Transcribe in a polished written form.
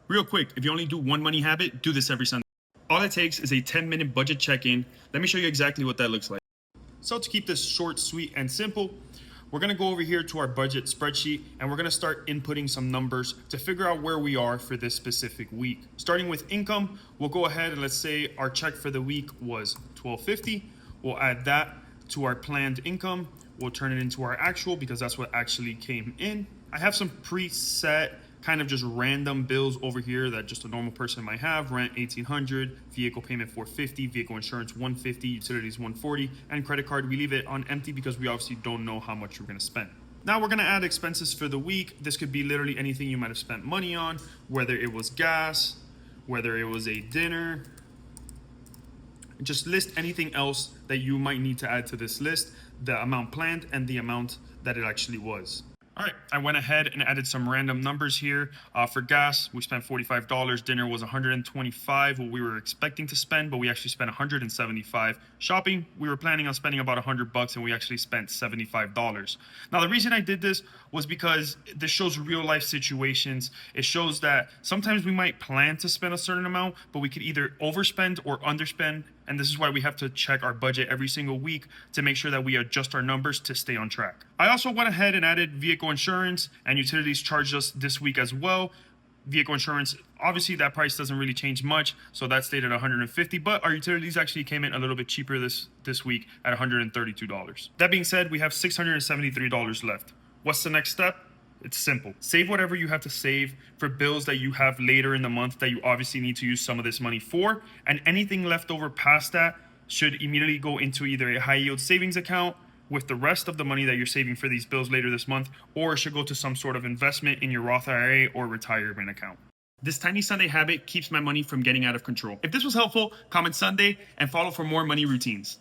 Real quick, if you only do one money habit, do this every Sunday. All it takes is a 10-minute budget check-in. Let me show you exactly what that looks like. So to keep this short, sweet, and simple, we're gonna go over here to our budget spreadsheet and we're gonna start inputting some numbers to figure out where we are for this specific week. Starting with income, we'll go ahead and let's say our check for the week was $12.50. We'll add that to our planned income. We'll turn it into our actual because that's what actually came in. I have some preset kind of just random bills over here that just a normal person might have. Rent $1,800, vehicle payment $450, vehicle insurance $150, utilities $140, and credit card we leave it on empty because we obviously don't know how much we're gonna spend. Now we're gonna add expenses for the week. This could be literally anything you might have spent money on, whether it was gas, whether it was a dinner. Just list anything else that you might need to add to this list, the amount planned and the amount that it actually was. All right, I went ahead and added some random numbers here. For gas, we spent $45. Dinner was $125, what we were expecting to spend, but we actually spent $175. Shopping, we were planning on spending about $100 and we actually spent $75. Now, the reason I did this was because this shows real life situations. It shows that sometimes we might plan to spend a certain amount, but we could either overspend or underspend. And this is why we have to check our budget every single week to make sure that we adjust our numbers to stay on track. I also went ahead and added vehicle insurance and utilities charged us this week as well. Vehicle insurance, obviously that price doesn't really change much, so that stayed at $150, but our utilities actually came in a little bit cheaper this week at $132. That being said, we have $673 left. What's the next step? It's simple. Save whatever you have to save for bills that you have later in the month that you obviously need to use some of this money for, and anything left over past that should immediately go into either a high yield savings account with the rest of the money that you're saving for these bills later this month, or it should go to some sort of investment in your Roth IRA or retirement account. This tiny Sunday habit keeps my money from getting out of control. If this was helpful, comment Sunday and follow for more money routines.